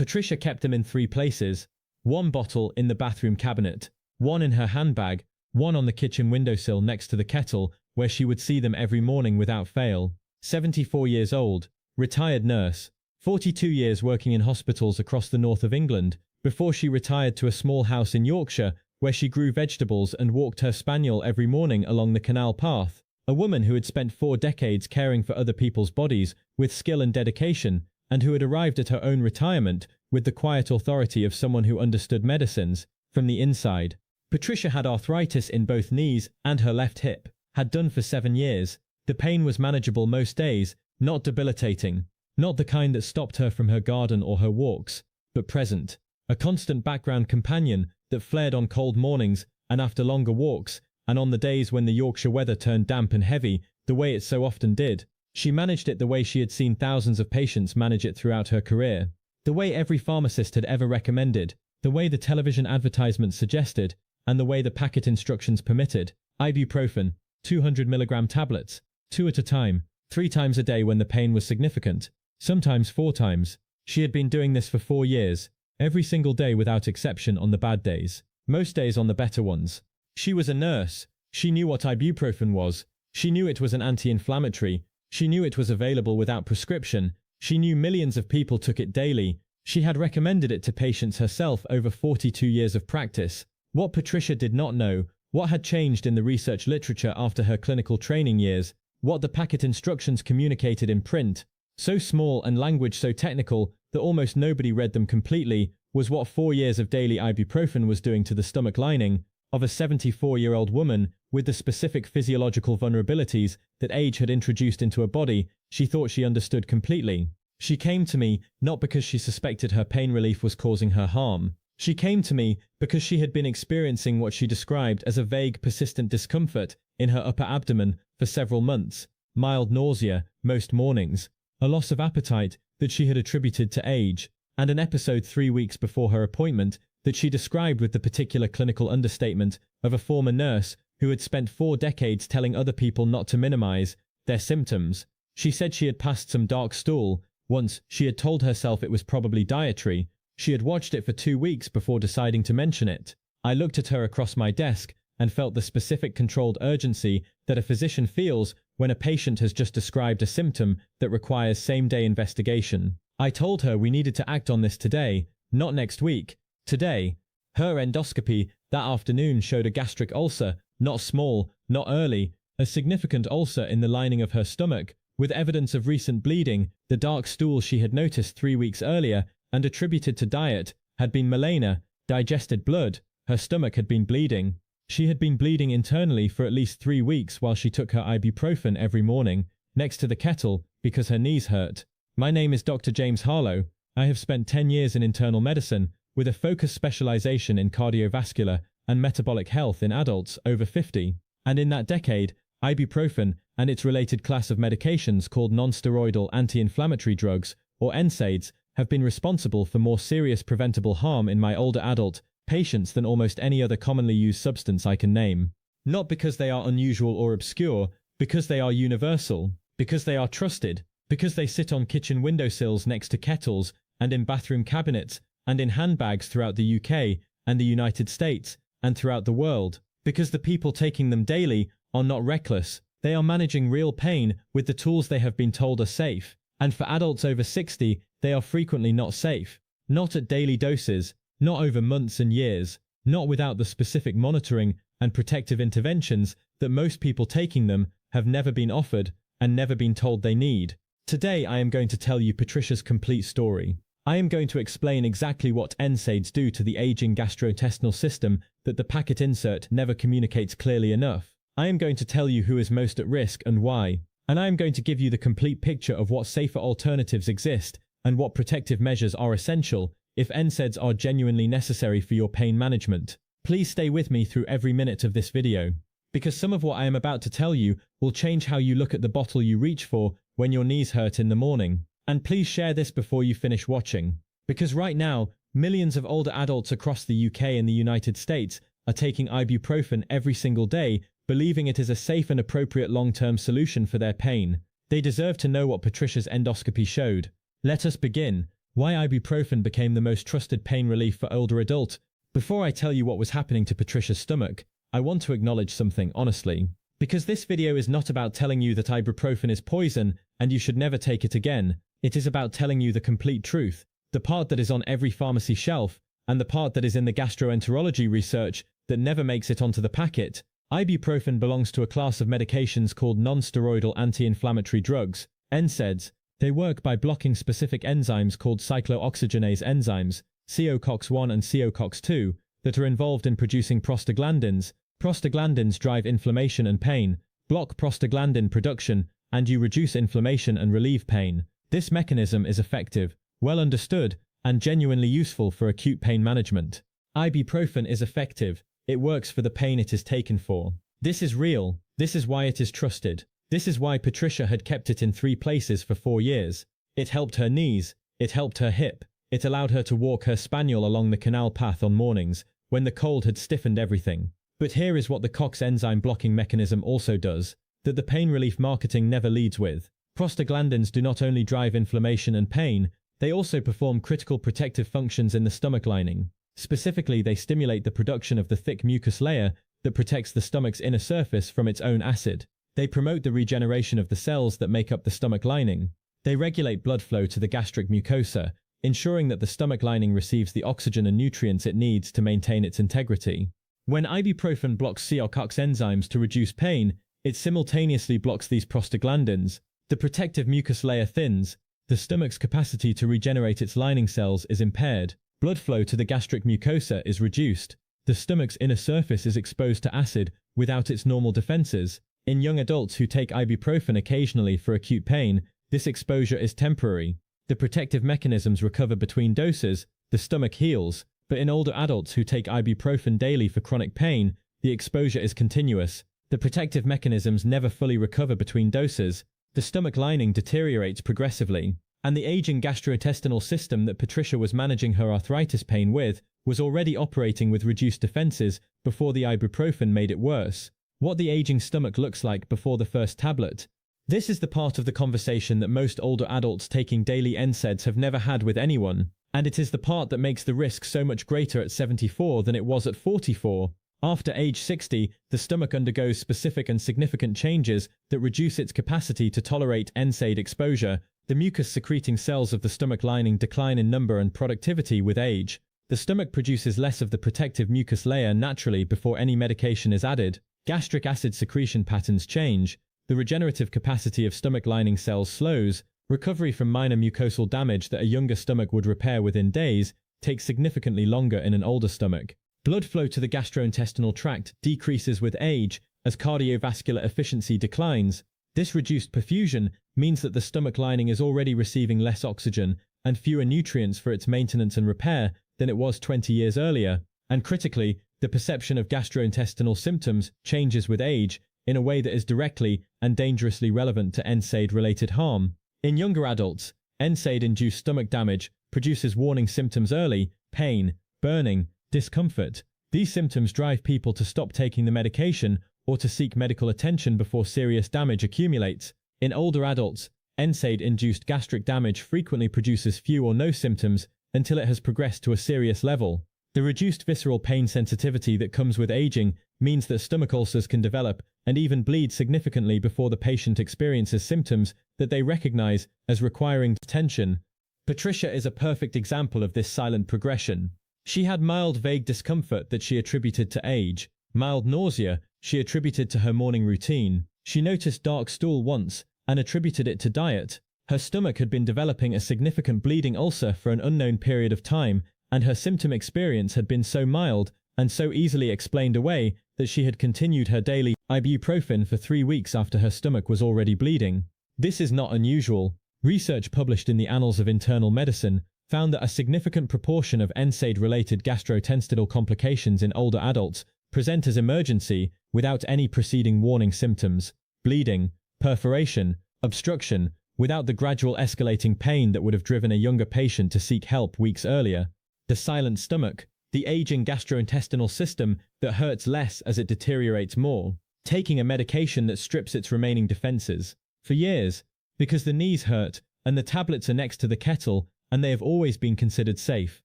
Patricia kept them in 3 places: one bottle in the bathroom cabinet, one in her handbag, one on the kitchen windowsill next to the kettle, where she would see them every morning without fail. 74 years old, retired nurse, 42 years working in hospitals across the north of England, before she retired to a small house in Yorkshire, where she grew vegetables and walked her spaniel every morning along the canal path. A woman who had spent 4 decades caring for other people's bodies with skill and dedication, and who had arrived at her own retirement with the quiet authority of someone who understood medicines from the inside. Patricia had arthritis in both knees and her left hip, had done for 7 years. The pain was manageable most days, not debilitating, not the kind that stopped her from her garden or her walks, but present, a constant background companion that flared on cold mornings and after longer walks, and on the days when the Yorkshire weather turned damp and heavy, the way it so often did. She managed it the way she had seen thousands of patients manage it throughout her career, the way every pharmacist had ever recommended, the way the television advertisements suggested, and the way the packet instructions permitted. Ibuprofen, 200 milligram tablets, 2 at a time, 3 times a day when the pain was significant, sometimes 4 times. She had been doing this for 4 years, every single day without exception on the bad days, most days on the better ones. She was a nurse. She knew what ibuprofen was. She knew it was an anti-inflammatory. She knew it was available without prescription. She knew millions of people took it daily. She had recommended it to patients herself over 42 years of practice. What Patricia did not know, what had changed in the research literature after her clinical training years, what the packet instructions communicated in print, so small and language so technical that almost nobody read them completely, was what 4 years of daily ibuprofen was doing to the stomach lining of a 74-year-old woman with the specific physiological vulnerabilities that age had introduced into her body. She thought she understood completely. She came to me not because she suspected her pain relief was causing her harm. She came to me because she had been experiencing what she described as a vague, persistent discomfort in her upper abdomen for several months, mild nausea most mornings, a loss of appetite that she had attributed to age, and an episode 3 weeks before her appointment that she described with the particular clinical understatement of a former nurse who had spent 4 decades telling other people not to minimize their symptoms. She said she had passed some dark stool. Once she had told herself it was probably dietary. She had watched it for 2 weeks before deciding to mention it. I looked at her across my desk and felt the specific controlled urgency that a physician feels when a patient has just described a symptom that requires same-day investigation. I told her we needed to act on this today, not next week. Today. Her endoscopy that afternoon showed a gastric ulcer, not small, not early, a significant ulcer in the lining of her stomach, with evidence of recent bleeding. The dark stool she had noticed 3 weeks earlier and attributed to diet had been melena, digested blood. Her stomach had been bleeding. She had been bleeding internally for at least 3 weeks while she took her ibuprofen every morning, next to the kettle, because her knees hurt. My name is Dr. James Harlow. I have spent 10 years in internal medicine, with a focused specialization in cardiovascular and metabolic health in adults over 50. And in that decade, ibuprofen and its related class of medications called non-steroidal anti-inflammatory drugs, or NSAIDs, have been responsible for more serious preventable harm in my older adult patients than almost any other commonly used substance I can name. Not because they are unusual or obscure, because they are universal, because they are trusted, because they sit on kitchen windowsills next to kettles and in bathroom cabinets and in handbags throughout the UK and the United States and throughout the world, because the people taking them daily are not reckless. They are managing real pain with the tools they have been told are safe. And for adults over 60, they are frequently not safe. Not at daily doses, not over months and years, not without the specific monitoring and protective interventions that most people taking them have never been offered and never been told they need. Today I am going to tell you Patricia's complete story. I am going to explain exactly what NSAIDs do to the aging gastrointestinal system that the packet insert never communicates clearly enough. I am going to tell you who is most at risk and why. And I am going to give you the complete picture of what safer alternatives exist and what protective measures are essential if NSAIDs are genuinely necessary for your pain management. Please stay with me through every minute of this video, because some of what I am about to tell you will change how you look at the bottle you reach for when your knees hurt in the morning. And please share this before you finish watching, because right now, millions of older adults across the UK and the United States are taking ibuprofen every single day, believing it is a safe and appropriate long-term solution for their pain. They deserve to know what Patricia's endoscopy showed. Let us begin. Why ibuprofen became the most trusted pain relief for older adults. Before I tell you what was happening to Patricia's stomach, I want to acknowledge something honestly. Because this video is not about telling you that ibuprofen is poison and you should never take it again. It is about telling you the complete truth, the part that is on every pharmacy shelf, and the part that is in the gastroenterology research that never makes it onto the packet. Ibuprofen belongs to a class of medications called non-steroidal anti-inflammatory drugs, NSAIDs. They work by blocking specific enzymes called cyclooxygenase enzymes, COCOX-1 and COCOX-2, that are involved in producing prostaglandins. Prostaglandins drive inflammation and pain, block prostaglandin production, and you reduce inflammation and relieve pain. This mechanism is effective, well understood, and genuinely useful for acute pain management. Ibuprofen is effective. It works for the pain it is taken for. This is real. This is why it is trusted. This is why Patricia had kept it in 3 places for 4 years. It helped her knees. It helped her hip. It allowed her to walk her spaniel along the canal path on mornings when the cold had stiffened everything. But here is what the COX enzyme blocking mechanism also does, that the pain relief marketing never leads with. Prostaglandins do not only drive inflammation and pain, they also perform critical protective functions in the stomach lining. Specifically, they stimulate the production of the thick mucus layer that protects the stomach's inner surface from its own acid. They promote the regeneration of the cells that make up the stomach lining. They regulate blood flow to the gastric mucosa, ensuring that the stomach lining receives the oxygen and nutrients it needs to maintain its integrity. When ibuprofen blocks COCOX enzymes to reduce pain, it simultaneously blocks these prostaglandins. The protective mucus layer thins. The stomach's capacity to regenerate its lining cells is impaired. Blood flow to the gastric mucosa is reduced. The stomach's inner surface is exposed to acid without its normal defenses. In young adults who take ibuprofen occasionally for acute pain, this exposure is temporary. The protective mechanisms recover between doses. The stomach heals. But in older adults who take ibuprofen daily for chronic pain, the exposure is continuous. The protective mechanisms never fully recover between doses. The stomach lining deteriorates progressively. And the aging gastrointestinal system that Patricia was managing her arthritis pain with was already operating with reduced defenses before the ibuprofen made it worse. What the aging stomach looks like before the first tablet. This is the part of the conversation that most older adults taking daily NSAIDs have never had with anyone. And it is the part that makes the risk so much greater at 74 than it was at 44. After age 60, the stomach undergoes specific and significant changes that reduce its capacity to tolerate NSAID exposure. The mucus-secreting cells of the stomach lining decline in number and productivity with age. The stomach produces less of the protective mucus layer naturally before any medication is added. Gastric acid secretion patterns change. The regenerative capacity of stomach lining cells slows. Recovery from minor mucosal damage that a younger stomach would repair within days takes significantly longer in an older stomach. Blood flow to the gastrointestinal tract decreases with age as cardiovascular efficiency declines. This reduced perfusion means that the stomach lining is already receiving less oxygen and fewer nutrients for its maintenance and repair than it was 20 years earlier. And critically, the perception of gastrointestinal symptoms changes with age in a way that is directly and dangerously relevant to NSAID-related harm. In younger adults, NSAID-induced stomach damage produces warning symptoms early: pain, burning, discomfort. These symptoms drive people to stop taking the medication or to seek medical attention before serious damage accumulates. In older adults, NSAID-induced gastric damage frequently produces few or no symptoms until it has progressed to a serious level. The reduced visceral pain sensitivity that comes with aging means that stomach ulcers can develop and even bleed significantly before the patient experiences symptoms that they recognize as requiring attention. Patricia is a perfect example of this silent progression. She had mild vague discomfort that she attributed to age. Mild nausea she attributed to her morning routine. She noticed dark stool once and attributed it to diet. Her stomach had been developing a significant bleeding ulcer for an unknown period of time, and her symptom experience had been so mild and so easily explained away that she had continued her daily ibuprofen for 3 weeks after her stomach was already bleeding. This is not unusual. Research published in the Annals of Internal Medicine found that a significant proportion of NSAID-related gastrointestinal complications in older adults present as emergency without any preceding warning symptoms: bleeding, perforation, obstruction, without the gradual escalating pain that would have driven a younger patient to seek help weeks earlier. The silent stomach, the aging gastrointestinal system that hurts less as it deteriorates more, taking a medication that strips its remaining defenses. For years, because the knees hurt and the tablets are next to the kettle, and they have always been considered safe.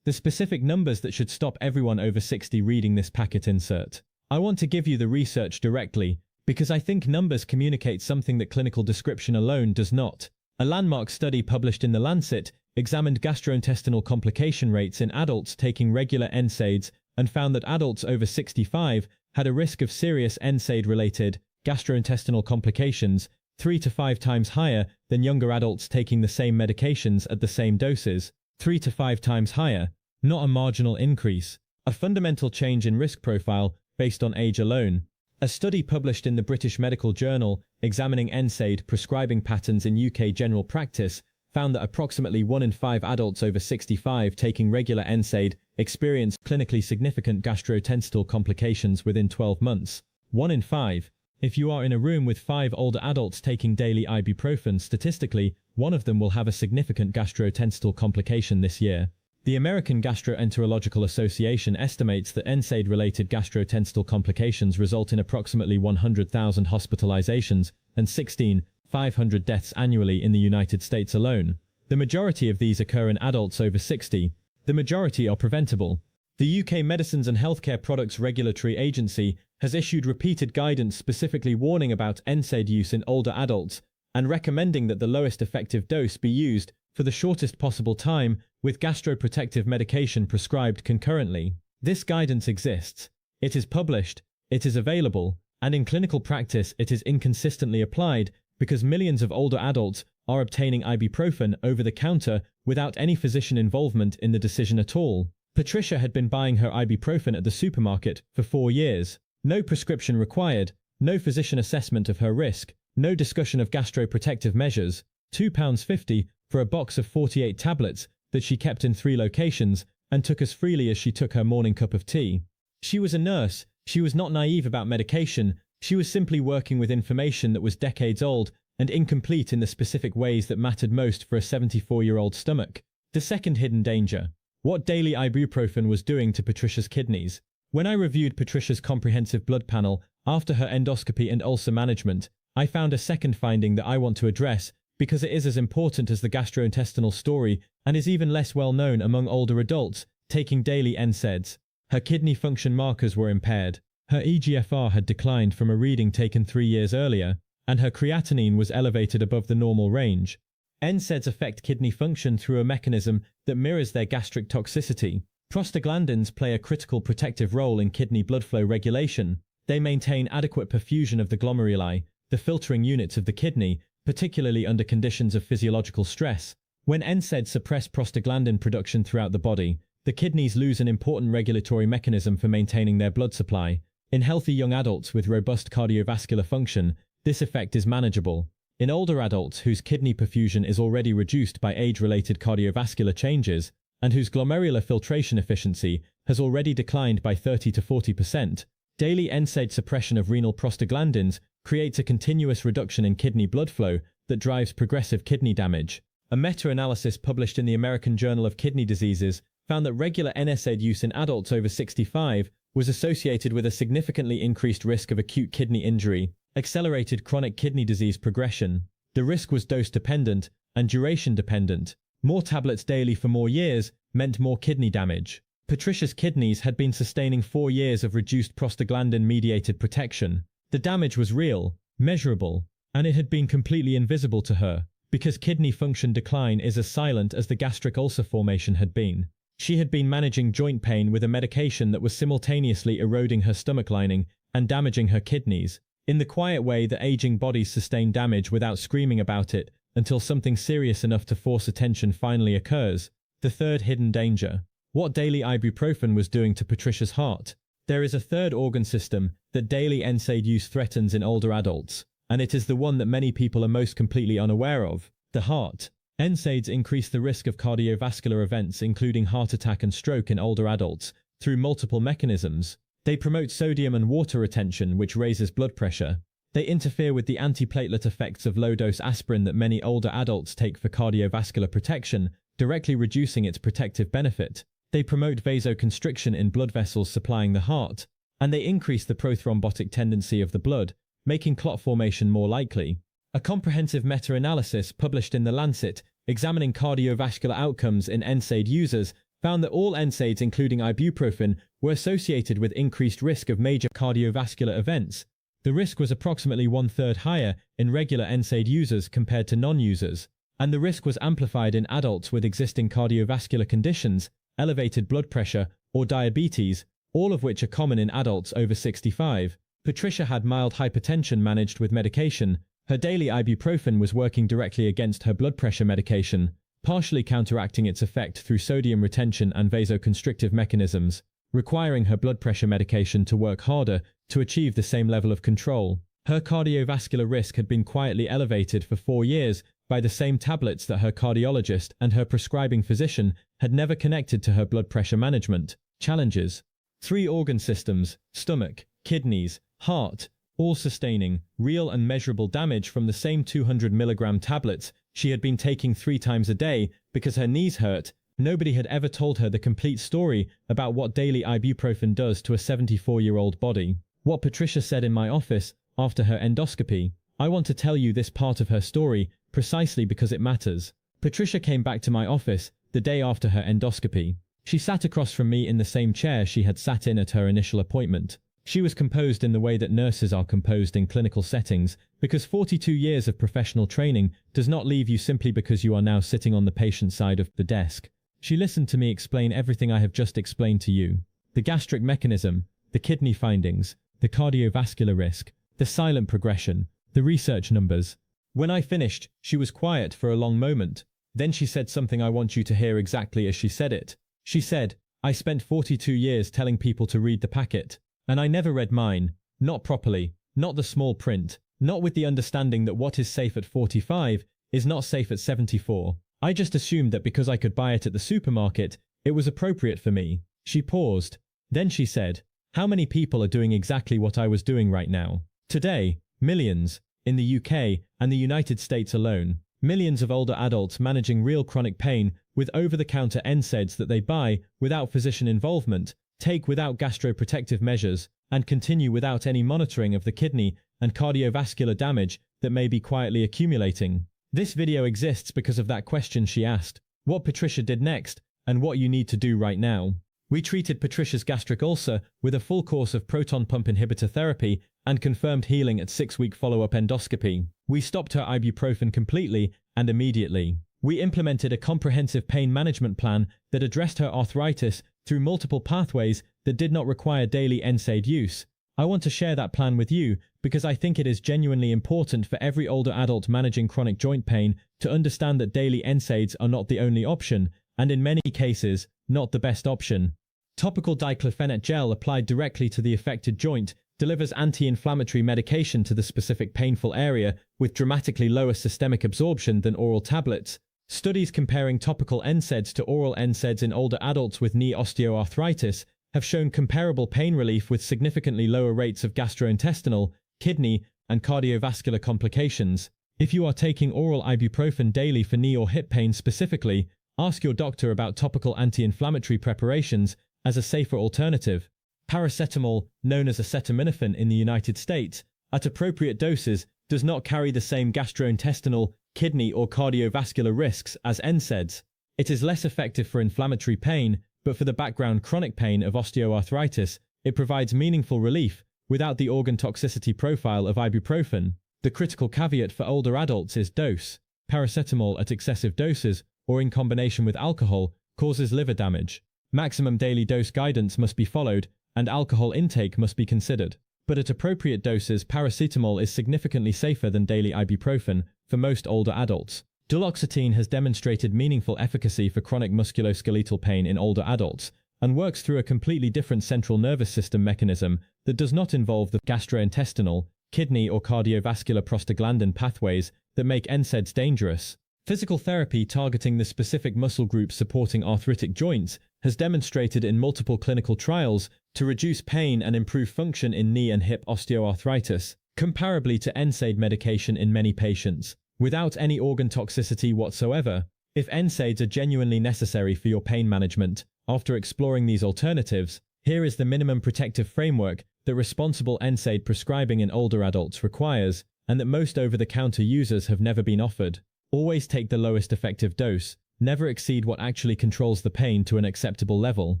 The specific numbers that should stop everyone over 60 reading this packet insert. I want to give you the research directly, because I think numbers communicate something that clinical description alone does not. A landmark study published in The Lancet examined gastrointestinal complication rates in adults taking regular NSAIDs and found that adults over 65 had a risk of serious NSAID-related gastrointestinal complications 3 to 5 times higher than younger adults taking the same medications at the same doses, 3 to 5 times higher, not a marginal increase, a fundamental change in risk profile based on age alone. A study published in the British Medical Journal examining NSAID prescribing patterns in UK general practice found that approximately 1 in 5 adults over 65 taking regular NSAID experienced clinically significant gastrointestinal complications within 12 months. 1 in 5. If you are in a room with 5 older adults taking daily ibuprofen, statistically, one of them will have a significant gastrointestinal complication this year. The American Gastroenterological Association estimates that NSAID-related gastrointestinal complications result in approximately 100,000 hospitalizations and 16,500 deaths annually in the United States alone. The majority of these occur in adults over 60. The majority are preventable. The UK Medicines and Healthcare Products Regulatory Agency has issued repeated guidance specifically warning about NSAID use in older adults and recommending that the lowest effective dose be used for the shortest possible time with gastroprotective medication prescribed concurrently. This guidance exists. It is published, it is available, and in clinical practice it is inconsistently applied because millions of older adults are obtaining ibuprofen over the counter without any physician involvement in the decision at all. Patricia had been buying her ibuprofen at the supermarket for 4 years. No prescription required, no physician assessment of her risk, no discussion of gastroprotective measures, £2.50 for a box of 48 tablets that she kept in 3 locations and took as freely as she took her morning cup of tea. She was a nurse, she was not naive about medication, she was simply working with information that was decades old and incomplete in the specific ways that mattered most for a 74-year-old stomach. The second hidden danger. What daily ibuprofen was doing to Patricia's kidneys. When I reviewed Patricia's comprehensive blood panel after her endoscopy and ulcer management, I found a second finding that I want to address because it is as important as the gastrointestinal story and is even less well known among older adults taking daily NSAIDs. Her kidney function markers were impaired. Her eGFR had declined from a reading taken 3 years earlier, and her creatinine was elevated above the normal range. NSAIDs affect kidney function through a mechanism that mirrors their gastric toxicity. Prostaglandins play a critical protective role in kidney blood flow regulation. They maintain adequate perfusion of the glomeruli, the filtering units of the kidney, particularly under conditions of physiological stress. When NSAIDs suppress prostaglandin production throughout the body, the kidneys lose an important regulatory mechanism for maintaining their blood supply. In healthy young adults with robust cardiovascular function, this effect is manageable. In older adults whose kidney perfusion is already reduced by age-related cardiovascular changes, and whose glomerular filtration efficiency has already declined by 30 to 40%, daily NSAID suppression of renal prostaglandins creates a continuous reduction in kidney blood flow that drives progressive kidney damage. A meta-analysis published in the American Journal of Kidney Diseases found that regular NSAID use in adults over 65 was associated with a significantly increased risk of acute kidney injury, accelerated chronic kidney disease progression. The risk was dose-dependent and duration-dependent. More tablets daily for more years meant more kidney damage. Patricia's kidneys had been sustaining 4 years of reduced prostaglandin-mediated protection. The damage was real, measurable, and it had been completely invisible to her, because kidney function decline is as silent as the gastric ulcer formation had been. She had been managing joint pain with a medication that was simultaneously eroding her stomach lining and damaging her kidneys, in the quiet way that aging bodies sustain damage without screaming about it until something serious enough to force attention finally occurs. The third hidden danger. What daily ibuprofen was doing to Patricia's heart. There is a third organ system that daily NSAID use threatens in older adults, and it is the one that many people are most completely unaware of: the heart. NSAIDs increase the risk of cardiovascular events including heart attack and stroke in older adults through multiple mechanisms. They promote sodium and water retention, which raises blood pressure. They interfere with the antiplatelet effects of low-dose aspirin that many older adults take for cardiovascular protection, directly reducing its protective benefit. They promote vasoconstriction in blood vessels supplying the heart, and they increase the prothrombotic tendency of the blood, making clot formation more likely. A comprehensive meta-analysis published in The Lancet examining cardiovascular outcomes in NSAID users, found that all NSAIDs including ibuprofen were associated with increased risk of major cardiovascular events. The risk was approximately one-third higher in regular NSAID users compared to non-users, and the risk was amplified in adults with existing cardiovascular conditions, elevated blood pressure, or diabetes, all of which are common in adults over 65. Patricia had mild hypertension managed with medication. Her daily ibuprofen was working directly against her blood pressure medication, partially counteracting its effect through sodium retention and vasoconstrictive mechanisms, requiring her blood pressure medication to work harder to achieve the same level of control. Her cardiovascular risk had been quietly elevated for 4 years by the same tablets that her cardiologist and her prescribing physician had never connected to her blood pressure management. Challenges: 3 organ systems, stomach, kidneys, heart, all sustaining real and measurable damage from the same 200 mg tablets she had been taking 3 times a day because her knees hurt. Nobody had ever told her the complete story about what daily ibuprofen does to a 74-year-old body. What Patricia said in my office after her endoscopy. I want to tell you this part of her story precisely because it matters. Patricia came back to my office the day after her endoscopy. She sat across from me in the same chair she had sat in at her initial appointment. She was composed in the way that nurses are composed in clinical settings, because 42 years of professional training does not leave you simply because you are now sitting on the patient side of the desk. She listened to me explain everything I have just explained to you. The gastric mechanism, the kidney findings, the cardiovascular risk, the silent progression, the research numbers. When I finished, she was quiet for a long moment. Then she said something I want you to hear exactly as she said it. She said, "I spent 42 years telling people to read the packet. And I never read mine, not properly, not the small print, not with the understanding that what is safe at 45 is not safe at 74. I just assumed that because I could buy it at the supermarket, it was appropriate for me." She paused. Then she said, "How many people are doing exactly what I was doing right now? Today, millions, in the UK and the United States alone. Millions of older adults managing real chronic pain with over-the-counter NSAIDs that they buy without physician involvement, take without gastroprotective measures, and continue without any monitoring of the kidney and cardiovascular damage that may be quietly accumulating." This video exists because of that question she asked, what Patricia did next, and what you need to do right now. We treated Patricia's gastric ulcer with a full course of proton pump inhibitor therapy and confirmed healing at 6-week follow-up endoscopy. We stopped her ibuprofen completely and immediately. We implemented a comprehensive pain management plan that addressed her arthritis through multiple pathways that did not require daily NSAID use. I want to share that plan with you because I think it is genuinely important for every older adult managing chronic joint pain to understand that daily NSAIDs are not the only option, and in many cases, not the best option. Topical diclofenac gel applied directly to the affected joint delivers anti-inflammatory medication to the specific painful area with dramatically lower systemic absorption than oral tablets. Studies comparing topical NSAIDs to oral NSAIDs in older adults with knee osteoarthritis have shown comparable pain relief with significantly lower rates of gastrointestinal, kidney, and cardiovascular complications. If you are taking oral ibuprofen daily for knee or hip pain specifically, ask your doctor about topical anti-inflammatory preparations as a safer alternative. Paracetamol, known as acetaminophen in the United States, at appropriate doses does not carry the same gastrointestinal, kidney or cardiovascular risks as NSAIDs. It is less effective for inflammatory pain, but for the background chronic pain of osteoarthritis, it provides meaningful relief without the organ toxicity profile of ibuprofen. The critical caveat for older adults is dose. Paracetamol at excessive doses or in combination with alcohol causes liver damage. Maximum daily dose guidance must be followed and alcohol intake must be considered. But at appropriate doses, paracetamol is significantly safer than daily ibuprofen for most older adults. Duloxetine has demonstrated meaningful efficacy for chronic musculoskeletal pain in older adults and works through a completely different central nervous system mechanism that does not involve the gastrointestinal, kidney or cardiovascular prostaglandin pathways that make NSAIDs dangerous. Physical therapy targeting the specific muscle groups supporting arthritic joints has demonstrated in multiple clinical trials to reduce pain and improve function in knee and hip osteoarthritis, comparably to NSAID medication in many patients, without any organ toxicity whatsoever. If NSAIDs are genuinely necessary for your pain management, after exploring these alternatives, here is the minimum protective framework that responsible NSAID prescribing in older adults requires, and that most over-the-counter users have never been offered. Always take the lowest effective dose, never exceed what actually controls the pain to an acceptable level.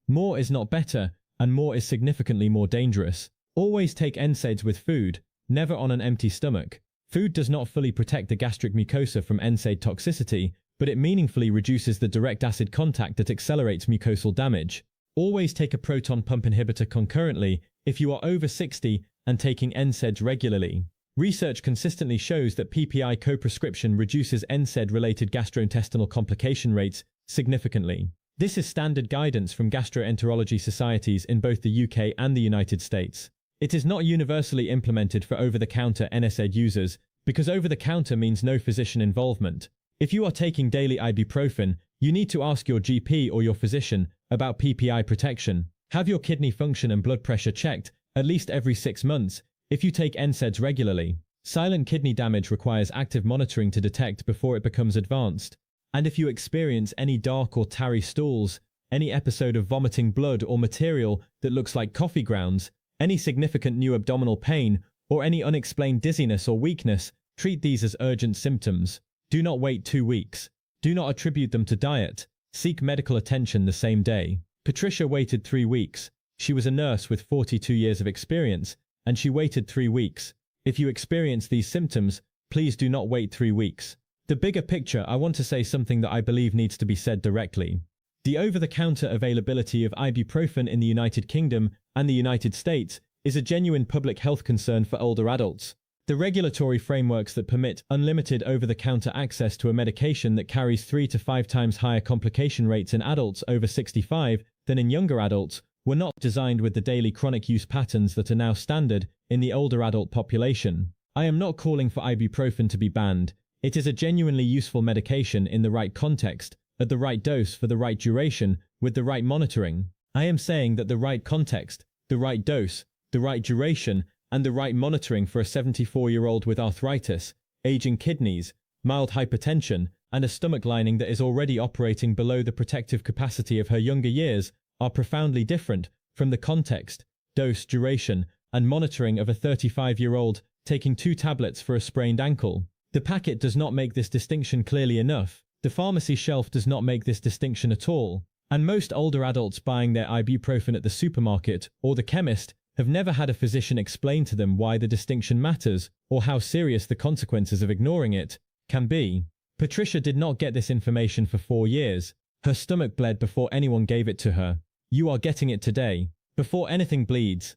More is not better, and more is significantly more dangerous. Always take NSAIDs with food, never on an empty stomach. Food does not fully protect the gastric mucosa from NSAID toxicity, but it meaningfully reduces the direct acid contact that accelerates mucosal damage. Always take a proton pump inhibitor concurrently if you are over 60 and taking NSAIDs regularly. Research consistently shows that PPI co-prescription reduces NSAID-related gastrointestinal complication rates significantly. This is standard guidance from gastroenterology societies in both the UK and the United States. It is not universally implemented for over-the-counter NSAID users because over-the-counter means no physician involvement. If you are taking daily ibuprofen, you need to ask your GP or your physician about PPI protection. Have your kidney function and blood pressure checked at least every 6 months if you take NSAIDs regularly. Silent kidney damage requires active monitoring to detect before it becomes advanced. And if you experience any dark or tarry stools, any episode of vomiting blood or material that looks like coffee grounds, any significant new abdominal pain, or any unexplained dizziness or weakness, treat these as urgent symptoms. Do not wait 2 weeks. Do not attribute them to diet. Seek medical attention the same day. Patricia waited 3 weeks. She was a nurse with 42 years of experience, and she waited 3 weeks. If you experience these symptoms, please do not wait 3 weeks. The bigger picture, I want to say something that I believe needs to be said directly. The over-the-counter availability of ibuprofen in the United Kingdom and the United States is a genuine public health concern for older adults. The regulatory frameworks that permit unlimited over-the-counter access to a medication that carries 3 to 5 times higher complication rates in adults over 65 than in younger adults were not designed with the daily chronic use patterns that are now standard in the older adult population. I am not calling for ibuprofen to be banned. It is a genuinely useful medication in the right context, at the right dose for the right duration, with the right monitoring. I am saying that the right context, the right dose, the right duration, and the right monitoring for a 74-year-old with arthritis, aging kidneys, mild hypertension, and a stomach lining that is already operating below the protective capacity of her younger years are profoundly different from the context, dose, duration, and monitoring of a 35-year-old taking 2 tablets for a sprained ankle. The packet does not make this distinction clearly enough. The pharmacy shelf does not make this distinction at all. And most older adults buying their ibuprofen at the supermarket or the chemist have never had a physician explain to them why the distinction matters or how serious the consequences of ignoring it can be. Patricia did not get this information for 4 years. Her stomach bled before anyone gave it to her. You are getting it today. Before anything bleeds,